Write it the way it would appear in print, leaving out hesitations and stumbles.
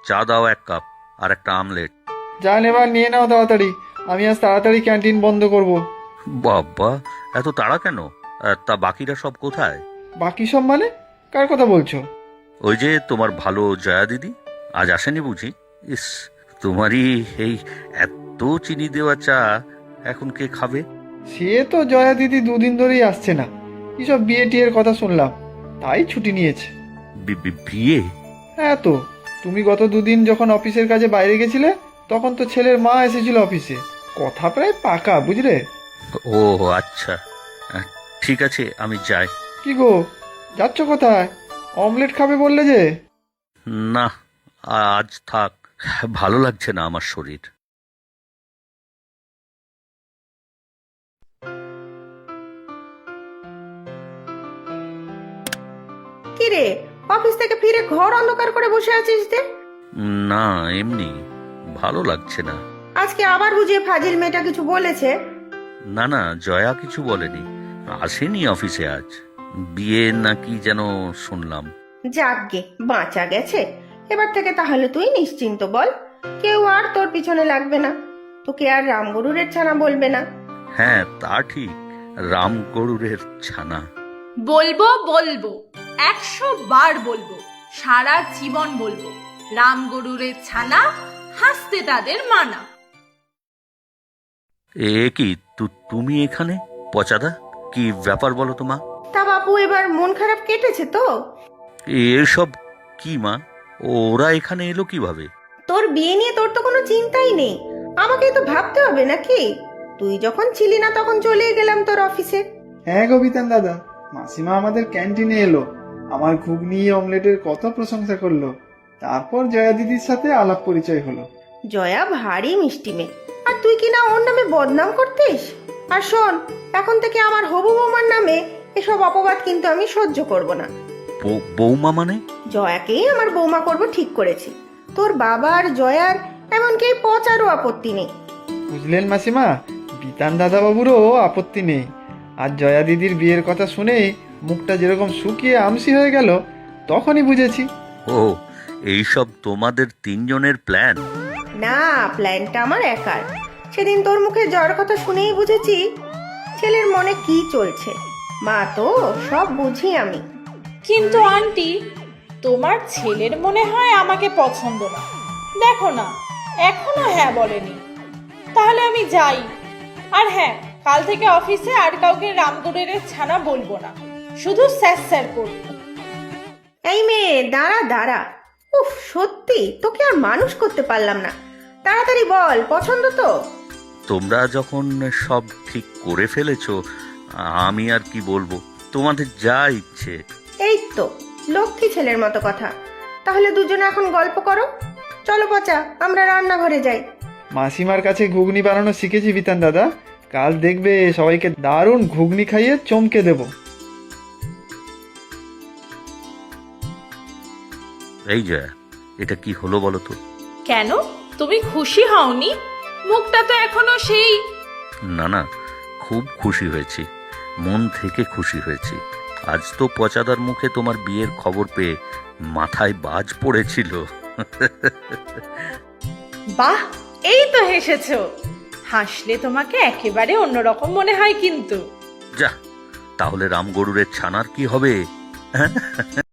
চা দাও 1 কাপ, আর একটা আমলেট। যান এবার নিয়ে নাও তাড়াতাড়ি, আমি আজ তাড়াতাড়ি ক্যান্টিন বন্ধ করব। বাবা, এত তাড়া কেন? তা বাকিরা সব কোথায়? বাকি সব মানে? কার কথা বলছো? ওই যে তোমার ভালো জয়া দিদি, আজ আসেনি বুঝি? ইস, তোমারই এই এত চিনি দেওয়া চা এখন কে খাবে? সে তো জয়া দিদি দুদিন ধরেই আসছে না, কিসব বিয়ে টিয়ের কথা শুনলাম, তাই ছুটি নিয়েছে। বিয়ে? হ্যাঁ তো, তুমি গত দুদিন যখন অফিসের কাজে বাইরে গেছিলে তখন তো ছেলের মা এসেছিল অফিসে, কথা প্রায় পাকা বুঝলে। ও আচ্ছা, আহ, ঠিক আছে, আমি যাই। কি গো, যাচ্ছ কোথায়? অমলেট খাবে বললে যে। না, আজ থাক, ভালো লাগছে না আমার শরীর। কি রে, অফিস থেকে ফিরে ঘর অন্ধকার করে বসে আছিস যে? না, এমনি ভালো লাগছে না। আজকে আবার বুঝিয়ে ফাজিল মেয়েটা কিছু বলেছে? না না, জয়া কিছু বলেনি, আসেনি অফিসে আজ। বিয়ে নাকি যেন শুনলাম। যাকগে, বাঁচা গেছে। এবার থেকে তাহলে তুই নিশ্চিন্ত বল, কেউ আর তোর পিছনে লাগবে না, তোকে আর রামগরুরের ছানা বলবে না। হ্যাঁ তা ঠিক, রাম গরুরের ছানা। বলবো বলবো, 100 বার বলবো, সারা জীবন বলবো, রাম গরুরের ছানা, হাসতে তাদের মানা। এ কি, তুমি এখানে? পচাদা, কি ব্যাপার বলো তো মা? তা বাপু, এবার মন খারাপ কেটেছে তো? এসব কি মা? ওরা এখানে এলো কিভাবে? তোর বিয়ে নিয়ে তোর তো কোনো চিন্তাই নেই, আমাকেই তো ভাবতে হবে নাকি? তুই যখন ছিলি না তখন চলে গেলাম তোর অফিসে। হ্যাঁ গো বিতান দাদা, মাসিমা আমাদের ক্যান্টিনে এলো, আমার ঘুগনি অমলেটের কত প্রশংসা করলো। তারপর জয়া দিদির সাথে আলাপ পরিচয় হলো। জয়া ভারী মিষ্টি মেয়ে, আর তুই কি না ওর নামে বদনাম করতিস? আর শোন, এখন থেকে আমার হবু বৌমার নামে এসব অপবাদ কিন্তু আমি সহ্য করব না। বৌমা মানে? জয়াকেই আমার বৌমা করব ঠিক করেছি, তোর বাবা আর জয়ার এমনকি এই পচারও আপত্তি নেই। বুঝলেন মাসিমা, বিতান দাদা বাবুরও আপত্তি নেই। আর জয়া দিদির বিয়ের কথা শুনেই মুখটা যেরকম শুকিয়ে আমসি হয়ে গেল, তখনই বুঝেছি। ও, এইসব তোমাদের 3 জনের প্ল্যান? না, প্ল্যানটা আমার একার। সেদিন তোর মুখে জ্বর কথা শুনেই বুঝেছি ছেলের মনে কি চলছে। মা তো সব বুঝি আমি। কিন্তু আন্টি, তোমার ছেলের মনে হয় আমাকে পছন্দ না। দেখো না, এখনো হ্যাঁ বলেনি। তাহলে আমি যাই। আর হ্যাঁ, কাল থেকে অফিসে আর কাউকে রামগরুরের ছানা বলবো না, শুধু স্যার স্যার করবো। এই মেয়ে, দাঁড়া দাঁড়া। উফ, সত্যি তোকে আর মানুষ করতে পারলাম না। তাড়াতাড়ি বল, পছন্দ তো? তোমরা যখন সব ঠিক করে ফেলেছো, আমি আর কি বলবো, তোমাদের যা ইচ্ছে। এই তো লক্ষ্মী ছেলের মতো কথা। তাহলে দুজনে এখন গল্প করো। চলো পচা, আমরা রান্নাঘরে যাই। মাসিমার কাছে ঘুগনি বানানো শিখেছি বিতান দাদা, কাল দেখবে সবাইকে দারুণ ঘুগনি খাইয়ে চমকে দেব। এই জয়া, এটা কি হলো বলো তো? কেন, তুমি খুশি হওনি? মুখটা তো এখনো সেই। না না, খুব খুশি হয়েছি, মন থেকে খুশি হয়েছি। আজ তো পচাদার মুখে তোমার বিয়ের খবর পেয়ে মাথায় বাজ পড়েছিল। বাহ, এই তো হেসেছো। হাসলে তোমাকে একেবারে অন্যরকম মনে হয় কিন্তু। যা, তাহলে রাম গরুরের ছানার কি হবে?